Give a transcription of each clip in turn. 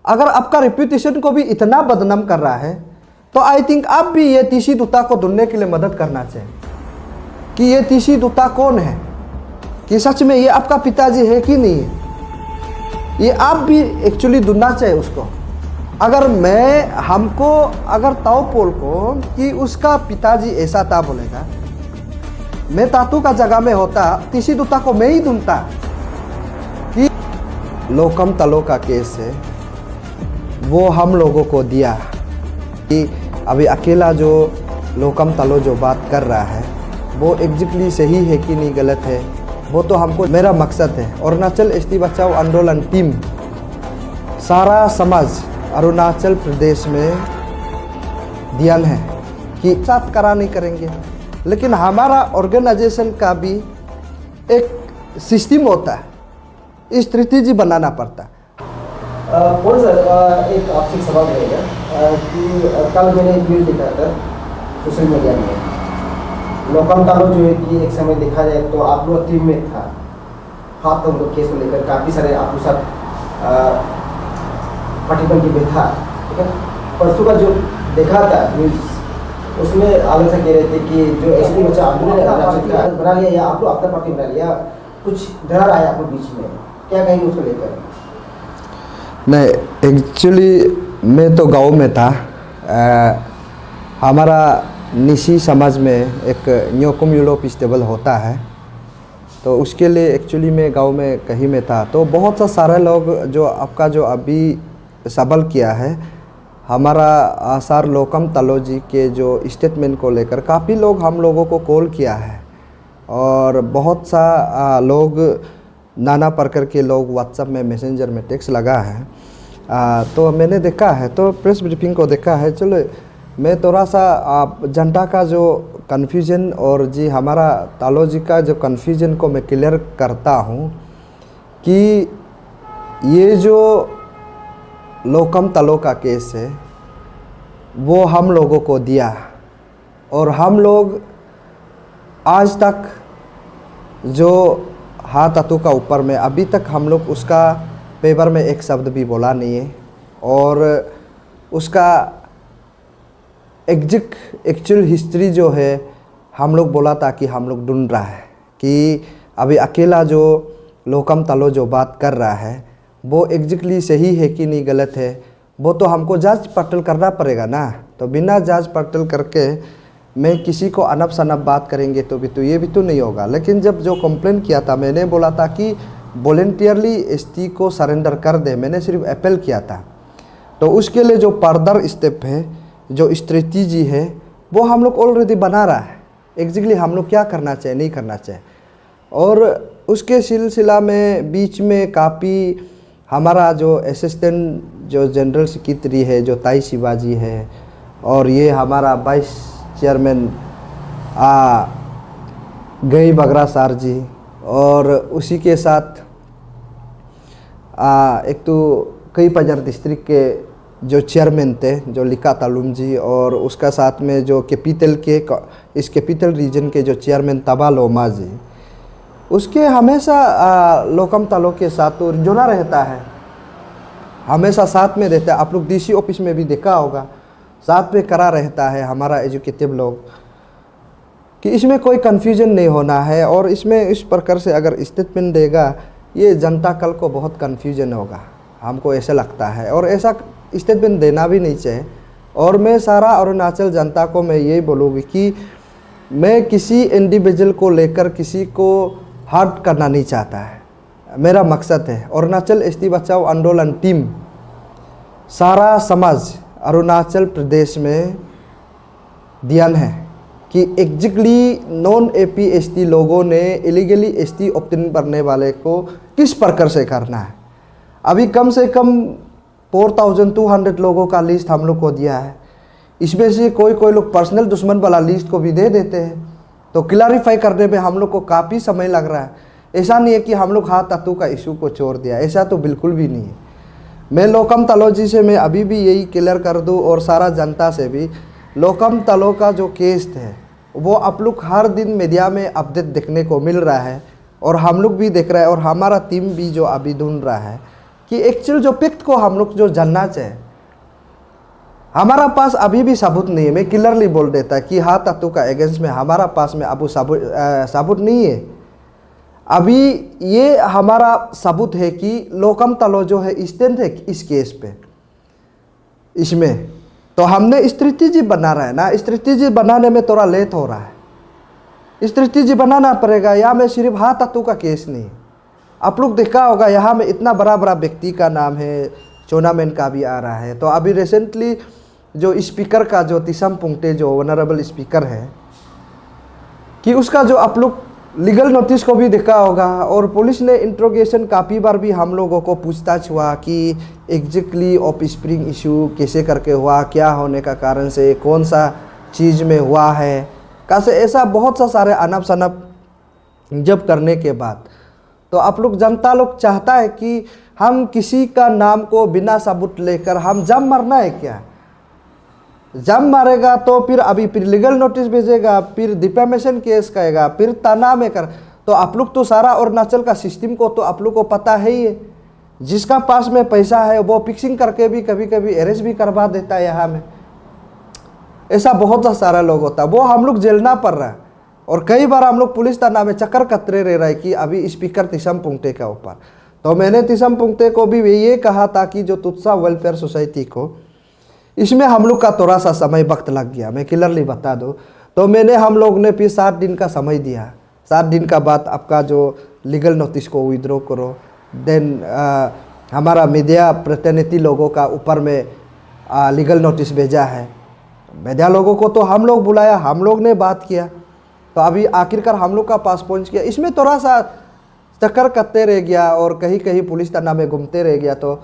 अगर आपका रेप्यूटेशन को भी इतना बदनाम कर रहा है तो आई थिंक आप भी ये तीसी दुत्ता को ढूंढने के लिए मदद करना चाहिए कि ये तीसी दुत्ता कौन है, कि सच में ये आपका पिताजी है कि नहीं है। ये आप भी एक्चुअली ढूंढना चाहिए उसको। अगर हमको अगर ताऊ पोल को कि उसका पिताजी ऐसा था बोलेगा, मैं तातू का जगह में होता तीसी दुत्ता को मैं ही ढूंढता। कि लोकम तलो का केस है वो हम लोगों को दिया कि अभी अकेला जो लोकम तलो जो बात कर रहा है वो एग्जैक्टली सही है कि नहीं गलत है, वो तो हमको मेरा मकसद है। अरुणाचल एसटी बचाओ आंदोलन टीम सारा समाज अरुणाचल प्रदेश में ध्यान है कि साथ करा नहीं करेंगे, लेकिन हमारा ऑर्गेनाइजेशन का भी एक सिस्टम होता है, स्ट्रेटेजी बनाना पड़ता है। कौन सर एक आपसे सवाल रहेगा कि कल मैंने एक न्यूज़ देखा था सोशल मीडिया में, लोकम तालो जो है कि एक समय देखा जाए तो आप लोग टीम में था, हाथ तो केस को लेकर काफ़ी सारे आप लोग साथ पार्टिकल की बैठा, ठीक है। परसों का जो देखा था न्यूज़ उसमें आलोचना कह रहे थे कि जो एसटी बच्चा आपने बना लिया या आप लोग अपना पार्टी बना लिया, कुछ डर आया आप लोग बीच में, क्या कहेंगे उसको लेकर? नहीं, एक्चुअली मैं तो गांव में था। हमारा निशी समाज में एक न्योकुम यूलो फेस्टिवल होता है, तो उसके लिए एक्चुअली मैं गांव में कहीं में था। तो बहुत सा सारे लोग जो आपका जो अभी सवाल किया है, हमारा आसार लोकम तलो जी के जो स्टेटमेंट को लेकर काफ़ी लोग हम लोगों को कॉल किया है और बहुत सा लोग नाना प्रकार के लोग व्हाट्सएप में मैसेंजर में टेक्स्ट लगा है। तो मैंने देखा है, तो प्रेस ब्रीफिंग को देखा है। चलो मैं थोड़ा सा जनता का जो कन्फ्यूजन और जी हमारा तालो जी का जो कन्फ्यूजन को मैं क्लियर करता हूँ कि ये जो लोकम तलो का केस है वो हम लोगों को दिया और हम लोग आज तक जो हाथ अतु का ऊपर में अभी तक हम लोग उसका पेपर में एक शब्द भी बोला नहीं है और उसका एक्चुअल हिस्ट्री जो है हम लोग बोला था कि हम लोग ढूंढ रहा है कि अभी अकेला जो लोकम तलो जो बात कर रहा है वो एग्जैक्टली सही है कि नहीं गलत है, वो तो हमको जांच पड़ताल करना पड़ेगा ना। तो बिना जांच पड़ताल करके मैं किसी को अनब सनब बात करेंगे तो भी तो ये भी तो नहीं होगा। लेकिन जब जो कंप्लेन किया था मैंने बोला था कि वॉलेंटियरली एसटी को सरेंडर कर दे, मैंने सिर्फ अपील किया था। तो उसके लिए जो फर्दर स्टेप है, जो स्ट्रेटजी है, वो हम लोग ऑलरेडी बना रहा है एग्जैक्टली हम लोग क्या करना चाहिए नहीं करना चाहिए। और उसके सिलसिला में बीच में काफ़ी हमारा जो असिस्टेंट जो जनरल सेक्रेटरी है जो ताई शिवाजी है और ये हमारा वाइस चेयरमैन गई बगरा सार जी और उसी के साथ एक तो कई पंजार डिस्ट्रिक्ट के जो चेयरमैन थे जो लिका तालुम जी और उसका साथ में जो इस कैपिटल रीजन के जो चेयरमैन तबा लोमा जी, उसके हमेशा लोकम तलो के साथ तो जुड़ा रहता है, हमेशा साथ में रहता है। आप लोग डीसी ऑफिस में भी देखा होगा, साथ में करा रहता है हमारा एजुकेटिव लोग कि इसमें कोई कन्फ्यूजन नहीं होना है। और इसमें इस प्रकार से अगर स्टेटमेंट देगा ये जनता कल को बहुत कन्फ्यूजन होगा, हमको ऐसा लगता है और ऐसा स्टेटमेंट देना भी नहीं चाहिए। और मैं सारा अरुणाचल जनता को मैं यही बोलूँगी कि मैं किसी इंडिविजुअल को लेकर किसी को हर्ट करना नहीं चाहता है, मेरा मकसद है। अरुणाचल एसटी बचाओ आंदोलन टीम सारा समाज अरुणाचल प्रदेश में ध्यान है कि एग्जैक्टली नॉन एपी एसटी लोगों ने इलीगली एसटी ऑप्टेन करने वाले को किस प्रकार से करना है। अभी कम से कम 4200 लोगों का लिस्ट हम लोग को दिया है, इसमें से कोई लोग पर्सनल दुश्मन वाला लिस्ट को भी दे देते हैं। तो क्लैरिफाई करने में हम लोग को काफ़ी समय लग रहा है। ऐसा नहीं है कि हम लोग हाथ तत्व का इशू को छोड़ दिया, ऐसा तो बिल्कुल भी नहीं है। मैं लोकम तलो जी से मैं अभी भी यही क्लियर कर दूं और सारा जनता से भी, लोकम तलो का जो केस है वो आप लोग हर दिन मीडिया में अपडेट देखने को मिल रहा है और हम लोग भी देख रहे हैं और हमारा टीम भी जो अभी ढूंढ रहा है कि एक्चुअल जो फैक्ट को हम लोग जो जानना चाहिए। हमारा पास अभी भी सबूत नहीं है, मैं क्लियरली बोल देता कि हाँ तातू का अगेंस्ट में हमारा पास में अबू सबूत नहीं है। अभी ये हमारा सबूत है कि लोकम तालो जो है स्टैंड है इस केस पे, इसमें तो हमने स्ट्रेटेजी बना रहा है ना, स्ट्रेटेजी बनाने में थोड़ा लेट हो रहा है। स्ट्रेटेजी बनाना पड़ेगा। यहाँ में सिर्फ हाँ तातू का केस नहीं, आप लोग देखा होगा यहाँ में इतना बड़ा बड़ा व्यक्ति का नाम है, चोनामेन का भी आ रहा है। तो अभी रिसेंटली जो स्पीकर का जो तिसम पुंगटे जो वनरेबल स्पीकर है कि उसका जो आप लोग लीगल नोटिस को भी देखा होगा, और पुलिस ने इंट्रोगेशन काफ़ी बार भी हम लोगों को पूछताछ हुआ कि एग्जैक्टली ऑफ स्प्रिंग इशू कैसे करके हुआ, क्या होने का कारण से, कौन सा चीज़ में हुआ है, कैसे, ऐसा बहुत सा सारे अनब शनब जब करने के बाद तो आप लोग जनता लोग चाहता है कि हम किसी का नाम को बिना सबूत लेकर हम जम मरना है क्या? जम मारेगा तो फिर लीगल नोटिस भेजेगा, फिर डिफेमेशन केस करेगा, फिर तना में कर। तो आप लोग तो सारा अरुणाचल का सिस्टम को तो आप लोग को पता है ही है। जिसका पास में पैसा है वो फिक्सिंग करके भी कभी कभी अरेस्ट भी करवा देता है। यहाँ में ऐसा बहुत सा सारा लोग होता है, वो हम लोग झेलना पड़ रहा है। और कई बार हम लोग पुलिस थाना में चक्कर कतरे रह रहा है कि अभी स्पीकर तिसम पुंगटे के ऊपर। तो मैंने तिसम पुंगटे को भी ये कहा था कि जो तुत्सा वेलफेयर सोसाइटी को, इसमें हम लोग का थोड़ा सा समय वक्त लग गया, मैं क्लियरली बता दूं। तो हम लोग ने फिर 7 दिन का समय दिया। 7 दिन का बाद आपका जो लीगल नोटिस को विड्रॉ करो। देन हमारा मीडिया प्रतिनिधि लोगों का ऊपर में लीगल नोटिस भेजा है। मीडिया लोगों को तो हम लोग बुलाया, हम लोग ने बात किया, तो अभी आखिरकार हम लोग का पास पहुंच गया। इसमें थोड़ा सा चक्कर करते रह गया और कहीं कहीं पुलिस थाना में घूमते रह गया, तो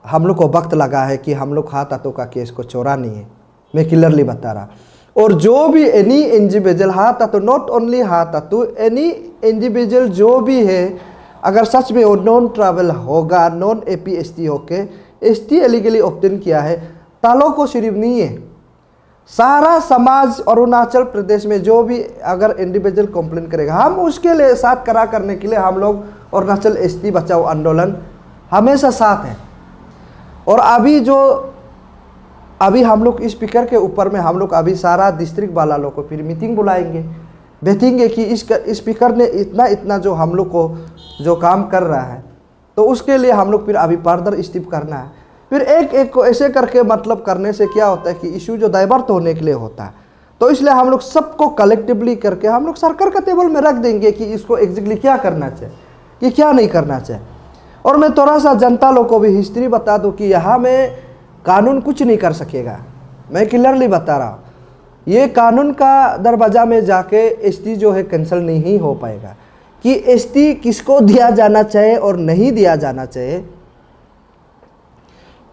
हम लोग को वक्त लगा है कि हम लोग हाँ तातू का केस को छोड़ा नहीं है, मैं क्लियरली बता रहा। और जो भी एनी इंडिविजुअल हाँ तातू, नॉट ओनली हाँ तातू, एनी इंडिविजुअल जो भी है, अगर सच में वो नॉन ट्रैवल होगा, नॉन APST होके ST एलिगली ऑब्टेन किया है, तालों को सिर्फ नहीं है, सारा समाज अरुणाचल प्रदेश में जो भी अगर इंडिविजुअल कंप्लेन करेगा, हम उसके लिए साथ करा करने के लिए हम लोग अरुणाचल ST बचाओ आंदोलन हमेशा साथ है। और अभी हम लोग इस स्पीकर के ऊपर में हम लोग अभी सारा डिस्ट्रिक्ट वाला लोग को फिर मीटिंग बुलाएंगे, देखेंगे कि इस स्पीकर ने इतना जो हम लोग को जो काम कर रहा है, तो उसके लिए हम लोग फिर अभी फर्दर स्टेप करना है। फिर एक एक को ऐसे करके मतलब करने से क्या होता है कि इशू जो डाइवर्ट होने के लिए होता है, तो इसलिए हम लोग सबको कलेक्टिवली करके हम लोग सरकार का टेबल में रख देंगे कि इसको एग्जैक्टली क्या करना चाहिए, कि क्या नहीं करना चाहिए। और मैं थोड़ा सा जनता लोग को भी हिस्ट्री बता दूं कि यहाँ में कानून कुछ नहीं कर सकेगा, मैं क्लियरली बता रहा हूँ। ये कानून का दरवाजा में जाके ST जो है कैंसिल नहीं हो पाएगा कि ST किसको दिया जाना चाहिए और नहीं दिया जाना चाहिए,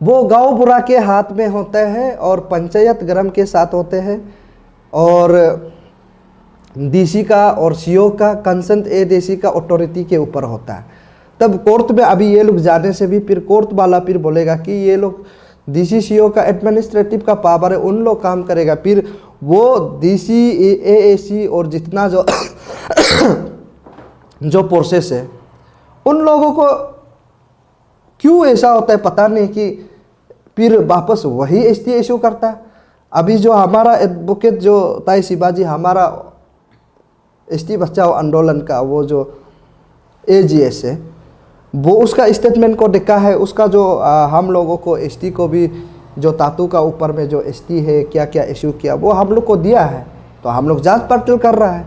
वो गांव बुरा के हाथ में होता है और पंचायत ग्राम के साथ होते हैं, और DC का और CO का कंसेंट ADC का अथॉरिटी के ऊपर होता है। तब कोर्ट में अभी ये लोग जाने से भी फिर कोर्ट वाला फिर बोलेगा कि ये लोग DC CO का एडमिनिस्ट्रेटिव का पावर है, उन लोग काम करेगा। फिर वो DC AAC और जितना जो प्रोसेस है, उन लोगों को क्यों ऐसा होता है पता नहीं कि फिर वापस वही ST इशू करता है। अभी जो हमारा एडवोकेट जो ताई शिवाजी, हमारा ST बचाओ आंदोलन का वो जो AGS है, वो उसका स्टेटमेंट को देखा है, उसका जो हम लोगों को ST को भी जो तातू का ऊपर में जो ST है क्या क्या इशू किया वो हम लोग को दिया है, तो हम लोग जांच पड़ताल कर रहा है।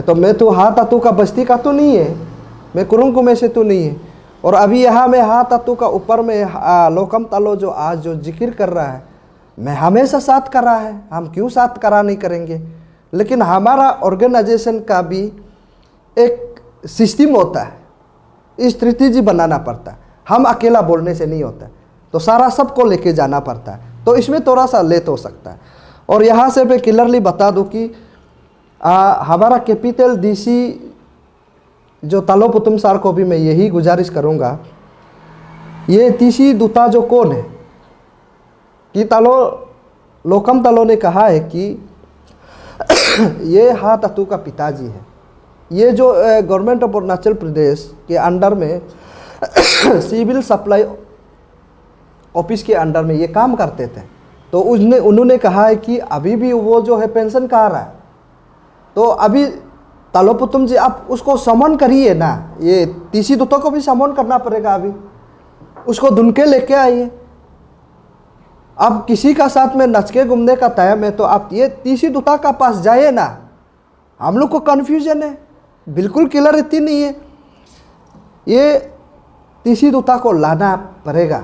तो मैं तो हाँ तातू का बस्ती का तो नहीं है, मैं कुरुंग में से तो नहीं है। और अभी यहाँ में हाँ तातू का ऊपर में लोकम तालो जो आज जो जिक्र कर रहा है, मैं हमेशा साथ कर रहा है, हम क्यों साथ करा नहीं करेंगे। लेकिन हमारा ऑर्गेनाइजेशन का भी एक सिस्टम होता है, स्ट्रेटेजी बनाना पड़ता है, हम अकेला बोलने से नहीं होता है, तो सारा सबको लेके जाना पड़ता है, तो इसमें थोड़ा सा लेट हो सकता है। और यहाँ से मैं क्लियरली बता दूं कि हमारा कैपिटल DC जो तालो पुतुम सार को भी मैं यही गुजारिश करूँगा, ये तीसरी दूता जो कौन है कि तालो लोकम तालो ने कहा है कि ये हाँ तातू का पिताजी है। ये जो गवर्नमेंट ऑफ अरुणाचल प्रदेश के अंडर में सिविल सप्लाई ऑफिस के अंडर में ये काम करते थे। तो उन्होंने कहा है कि अभी भी वो जो है पेंशन कहा रहा है, तो अभी तालोपुतुम जी आप उसको समन करिए ना, ये तीसी दुतो को भी समन करना पड़ेगा, अभी उसको ढूंढ के लेके आइए। अब किसी का साथ में नच के घूमने का टाइम है तो आप ये तीसी दुता का पास जाइए ना। हम लोग को कन्फ्यूजन है, बिल्कुल क्लियरिटी नहीं है। ये तीसी दुता को लाना पड़ेगा,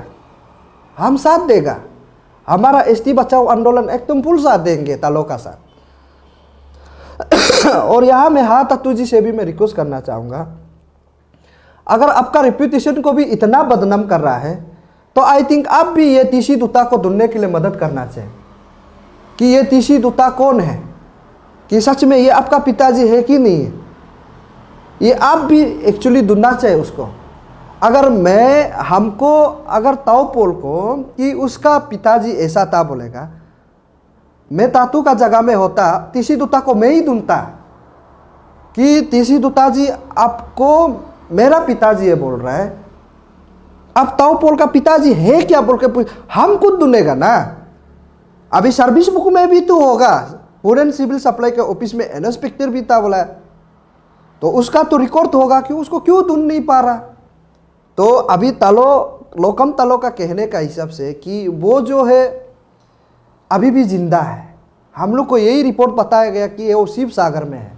हम साथ देगा, हमारा एसटी बचाओ आंदोलन एकदम फुल साथ देंगे तालो का साथ। और यहाँ मैं हाँ तत्तू जी से भी मैं रिक्वेस्ट करना चाहूँगा, अगर आपका रेप्यूटेशन को भी इतना बदनाम कर रहा है तो आई थिंक आप भी ये तीसी दुता को ढूंढने के लिए मदद करना चाहिए कि ये तीसी दुता कौन है, कि सच में ये आपका पिताजी है कि नहीं है। ये आप भी एक्चुअली ढूंढना चाहिए उसको। अगर अगर ताओपोल को कि उसका पिताजी ऐसा था बोलेगा, मैं तातू का जगह में होता, तीसी दुता को मैं ही ढूंढता कि तीसी दुता जी आपको मेरा पिताजी है बोल रहा है, अब ताओपोल का पिताजी है क्या बोल के हम खुद ढूंढेगा ना। अभी सर्विस बुक में भी तो होगा, फूड एंड सिविल सप्लाई के ऑफिस में इंस्पेक्टर भी था बोला है, तो उसका तो रिकॉर्ड होगा कि उसको क्यों ढूंढ नहीं पा रहा। तो अभी लोकम तालो का कहने का हिसाब से कि वो जो है अभी भी जिंदा है। हम लोग को यही रिपोर्ट बताया गया कि वो शिव सागर में है,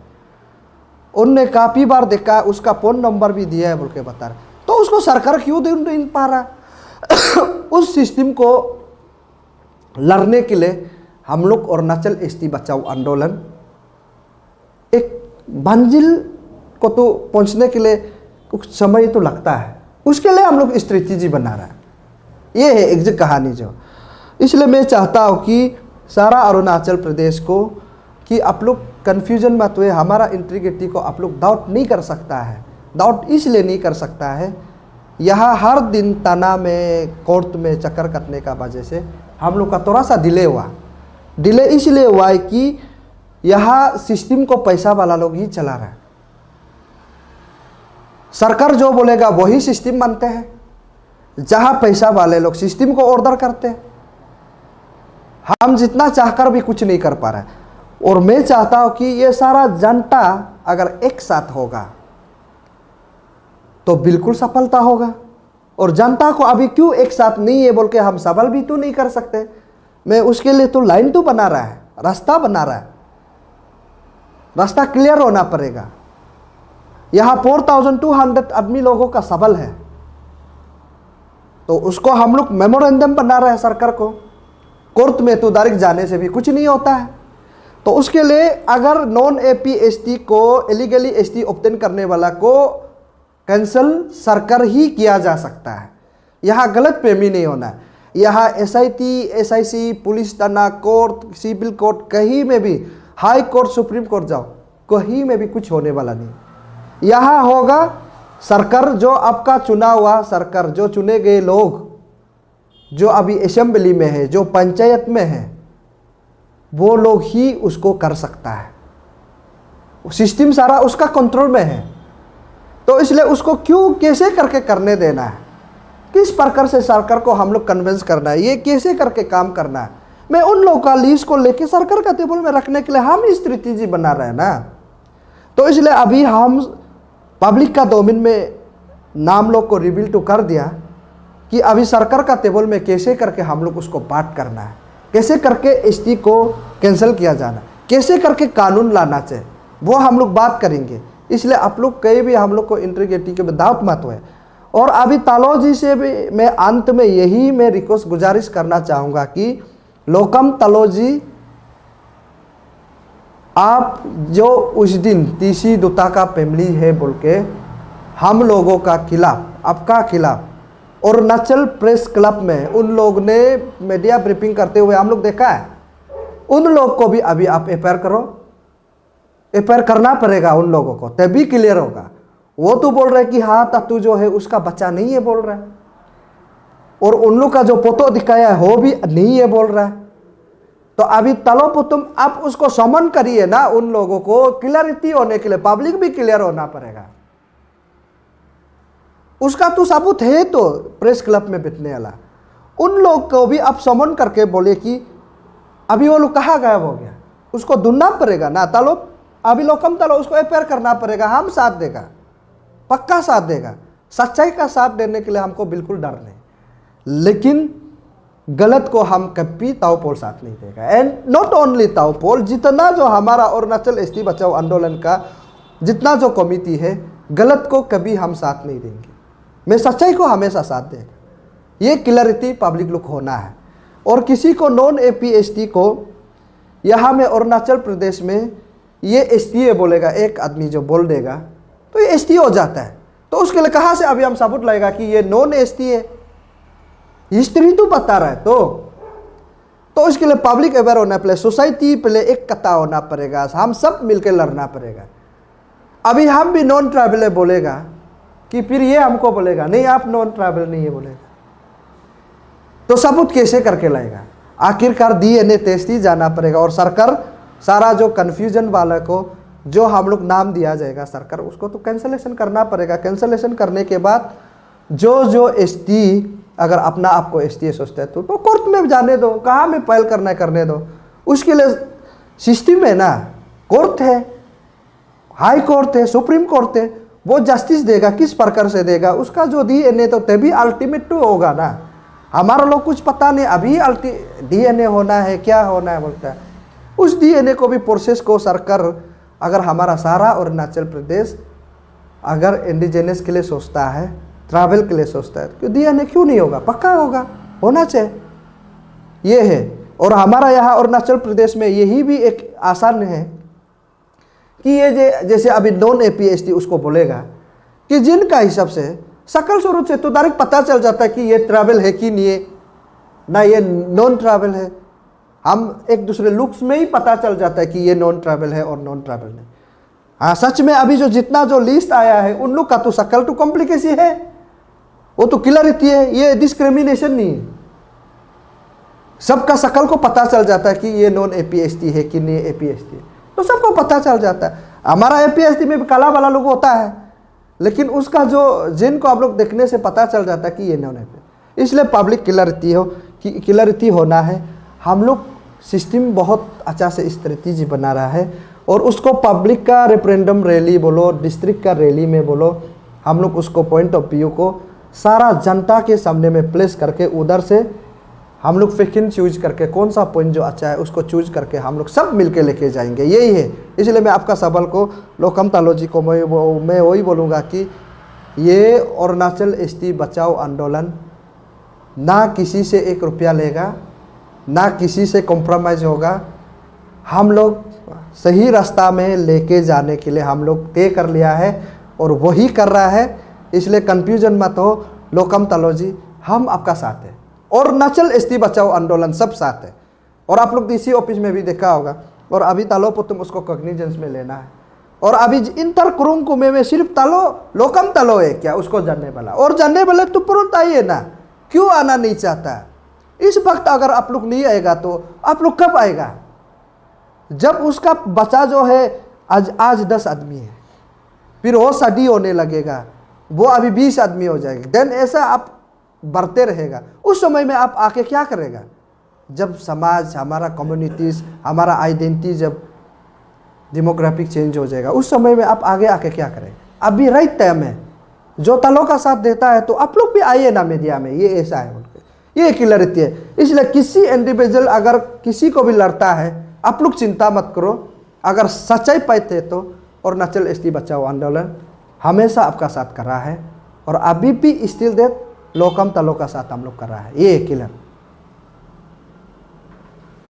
उनने काफ़ी बार देखा, उसका फ़ोन नंबर भी दिया है बोल के बता रहे। तो उसको सरकार क्यों ढूंढ नहीं पा रहा। उस सिस्टम को लड़ने के लिए हम लोग अरुणाचल एसटी बचाओ आंदोलन एक मंजिल को तो पहुंचने के लिए कुछ समय तो लगता है, उसके लिए हम लोग स्ट्रेटेजी बना रहा है। ये है एग्जैक्ट कहानी जो। इसलिए मैं चाहता हूँ कि सारा अरुणाचल प्रदेश को कि आप लोग कन्फ्यूजन मत हुए, हमारा इंटीग्रिटी को आप लोग डाउट नहीं कर सकता है। डाउट इसलिए नहीं कर सकता है, यहाँ हर दिन तना में कोर्ट में चक्कर कटने का वजह से हम लोग का थोड़ा सा डिले हुआ। डिले इसलिए हुआ है कि यहाँ सिस्टम को पैसा वाला लोग ही चला रहा है। सरकार जो बोलेगा वही सिस्टम मानते हैं, जहाँ पैसा वाले लोग सिस्टम को ऑर्डर करते हैं। हम जितना चाहकर भी कुछ नहीं कर पा रहे। और मैं चाहता हूँ कि ये सारा जनता अगर एक साथ होगा तो बिल्कुल सफलता होगा। और जनता को अभी क्यों एक साथ नहीं है बोल के हम सवाल भी तो नहीं कर सकते। मैं उसके लिए तो लाइन तो बना रहा है, रास्ता बना रहा है, रास्ता क्लियर होना पड़ेगा। यहाँ 4200 आदमी लोगों का सवाल है, तो उसको हम लोग मेमोरेंडम बना रहे हैं सरकार को। कोर्ट में तो डायरेक्ट जाने से भी कुछ नहीं होता है। तो उसके लिए अगर नॉन एपी एसटी को इलीगली एसटी ऑब्टेन करने वाला को कैंसिल सरकार ही किया जा सकता है। यहाँ गलत फहमी नहीं होना है। यहाँ एसआईटी, एसआईसी, पुलिस थाना, कोर्ट, सिविल कोर्ट, कहीं में भी, हाई कोर्ट, सुप्रीम कोर्ट जाओ, कहीं में भी कुछ होने वाला नहीं। यहाँ होगा सरकार, जो आपका चुना हुआ सरकार, जो चुने गए लोग जो अभी असेंबली में है, जो पंचायत में है, वो लोग ही उसको कर सकता है। सिस्टम सारा उसका कंट्रोल में है। तो इसलिए उसको क्यों कैसे करके करने देना है, किस प्रकार से सरकार को हम लोग कन्विंस करना है, ये कैसे करके काम करना है। मैं उन लोगों का लीज को लेके सरकार का टेबल में रखने के लिए हम स्ट्रेटेजी बना रहे हैं ना। तो इसलिए अभी हम पब्लिक का डोमेन में नाम लोग को रिवील तो कर दिया कि अभी सरकार का टेबल में कैसे करके हम लोग उसको बात करना है, कैसे करके एसटी को कैंसिल किया जाना, कैसे करके कानून लाना चाहिए, वो हम लोग बात करेंगे। इसलिए आप लोग कहीं भी हम लोग को इंटीग्रिटी के दावत मत हुए। और अभी तालो जी से भी मैं अंत में यही मैं रिक्वेस्ट गुजारिश करना चाहूँगा कि लोकम तालो जी, आप जो उस दिन तीसी दुता का फैमिली है बोल के हम लोगों का खिलाफ, आपका खिलाफ अरुणाचल प्रेस क्लब में उन लोग ने मीडिया ब्रीफिंग करते हुए हम लोग देखा है। उन लोग को भी अभी आप एफआईआर करो, एफआईआर करना पड़ेगा उन लोगों को, तभी क्लियर होगा। वो तो बोल रहे कि हाँ तत्तू जो है उसका बच्चा नहीं है बोल रहा है, और उन लोग का जो फोटो दिखाया है वो भी नहीं है बोल रहा है। तो अभी तालोपुतुम आप उसको समन करिए ना, उन लोगों को क्लियरिटी होने के लिए, पब्लिक भी क्लियर होना पड़ेगा। उसका तो सबूत है तो प्रेस क्लब में बैठने वाला। उन लोग को भी आप समन करके बोले कि अभी वो लोग कहाँ गायब हो गया, उसको ढूंढना पड़ेगा ना। तालो अभी लोकम तालो उसको एफआईआर करना पड़ेगा। हम साथ देगा, पक्का साथ देगा। सच्चाई का साथ देने के लिए हमको बिल्कुल डर नहीं, लेकिन गलत को हम कभी ताओपोल साथ नहीं देगा। एंड नॉट ओनली ताओपोल, जितना जो हमारा अरुणाचल एसटी बचाओ आंदोलन का जितना जो कमिटी है, गलत को कभी हम साथ नहीं देंगे। मैं सच्चाई को हमेशा साथ देगा। ये क्लैरिटी पब्लिक लुक होना है। और किसी को नॉन एपीएसटी को यहाँ में अरुणाचल प्रदेश में ये एसटीए बोलेगा, एक आदमी जो बोल देगा तो ये एसटी हो जाता है। तो उसके लिए कहाँ से अभी हम सबूत लाएगा कि ये नॉन एसटी है? हिस्ट्री तो बता रहा है। तो इसके लिए पब्लिक अवेयर होना पड़ेगा, सोसाइटी पहले एक कता होना पड़ेगा, हम सब मिलकर लड़ना पड़ेगा। अभी हम भी नॉन ट्राइबल है बोलेगा कि फिर ये हमको बोलेगा नहीं आप नॉन ट्राइबल नहीं है बोलेगा, तो सबूत कैसे करके लाएगा? आखिरकार डीएनए टेस्ट ही जाना पड़ेगा। और सरकार सारा जो कन्फ्यूजन वाला को जो हम लोग नाम दिया जाएगा सरकार उसको तो कैंसलेशन करना पड़ेगा। कैंसलेशन करने के बाद जो एसटी अगर अपना आपको एसटी सोचता है तो कोर्ट में जाने दो, कहाँ में पहल करना है करने दो। उसके लिए सिस्टम है ना, कोर्ट है, हाई कोर्ट है, सुप्रीम कोर्ट है, वो जस्टिस देगा। किस प्रकार से देगा उसका जो डीएनए तो तभी अल्टीमेट तो होगा ना। हमारा लोग कुछ पता नहीं अभी डीएनए होना है क्या होना है बोलता है। उस डीएनए को भी प्रोसेस को सरकार अगर हमारा सारा अरुणाचल प्रदेश अगर इंडिजिनस के लिए सोचता है, ट्रैवल के लिए सोचता है, तो डीएनए क्यों नहीं होगा? पक्का होगा, होना चाहिए। ये है। और हमारा यहाँ अरुणाचल प्रदेश में यही भी एक आसान है कि ये जैसे अभी नॉन एपीएसटी उसको बोलेगा कि जिनका हिसाब से सकल स्वरूप से तो डायरेक्ट पता चल जाता है कि ये ट्रैवल है कि नहीं है ना, ये नॉन ट्रैवल है। हम एक दूसरे लुक्स में ही पता चल जाता है कि ये नॉन ट्रैवल है और नॉन ट्रैवल नहीं। हाँ, सच में अभी जो जितना जो लिस्ट आया है उन लोग का तो सकल टू कॉम्प्लिकेसी है, वो तो क्लियरिटी है, ये डिस्क्रिमिनेशन नहीं है। सबका सकल को पता चल जाता है कि ये नॉन एपीएसटी है कि नहीं एपीएसटी है, तो सबको पता चल जाता है। हमारा एपीएसटी में भी काला वाला लोग होता है, लेकिन उसका जो जिनको आप लोग देखने से पता चल जाता है कि ये नॉन एपीएसटी। इसलिए पब्लिक क्लियरिटी होना है। हम लोग सिस्टम बहुत अच्छा से स्ट्रेटेजी बना रहा है और उसको पब्लिक का रेफरेंडम रैली बोलो, डिस्ट्रिक्ट का रैली में बोलो, हम लोग उसको पॉइंट ऑफ व्यू को सारा जनता के सामने में प्लेस करके उधर से हम लोग फिकिन चूज करके कौन सा पॉइंट जो अच्छा है उसको चूज करके हम लोग सब मिलके लेके जाएंगे। यही है। इसलिए मैं आपका सवाल को लोकम तालोजी को मैं वही बोलूँगा कि ये अरुणाचल एसटी बचाओ आंदोलन ना किसी से 1 रुपया लेगा, ना किसी से कॉम्प्रोमाइज़ होगा। हम लोग सही रास्ता में लेके जाने के लिए हम लोग तय कर लिया है और वही कर रहा है। इसलिए कन्फ्यूजन मत हो। लोकम तालोजी हम आपका साथ है, और अरुणाचल एसटी बचाओ आंदोलन सब साथ है। और आप लोग डीसी ऑफिस में भी देखा होगा। और अभी तालो पुतुम उसको कॉग्निजेंस में लेना है। और अभी इंटर कुरुंकुमे में सिर्फ तालो लोकम तालो है क्या उसको जानने वाला, और जानने वाले तो तुरंत आइए ना, क्यों आना नहीं चाहता? इस वक्त अगर आप लोग नहीं आएगा तो आप लोग कब आएगा? जब उसका बच्चा जो है आज 10 आदमी है, फिर वो शादी होने लगेगा, वो अभी 20 आदमी हो जाएगा, देन ऐसा आप बढ़ते रहेगा। उस समय में आप आके क्या करेगा? जब समाज हमारा कम्युनिटीज़ हमारा आइडेंटिटी जब डेमोग्राफिक चेंज हो जाएगा, उस समय में आप आगे आके क्या करेंगे? अभी राइट टाइम है। जो तालों का साथ देता है तो आप लोग भी आइए ना मीडिया में, ये ऐसा है उनके, ये क्लियरिटी है। इसलिए किसी इंडिविजुअल अगर किसी को भी लड़ता है, आप लोग चिंता मत करो। अगर सच्चाई पाते तो अरुणाचल एसटी बचाओ आंदोलन हमेशा आपका साथ कर रहा है, और अभी भी स्टिल देट लोकम तालो का साथ हम लोग कर रहा है। ये क्लियर।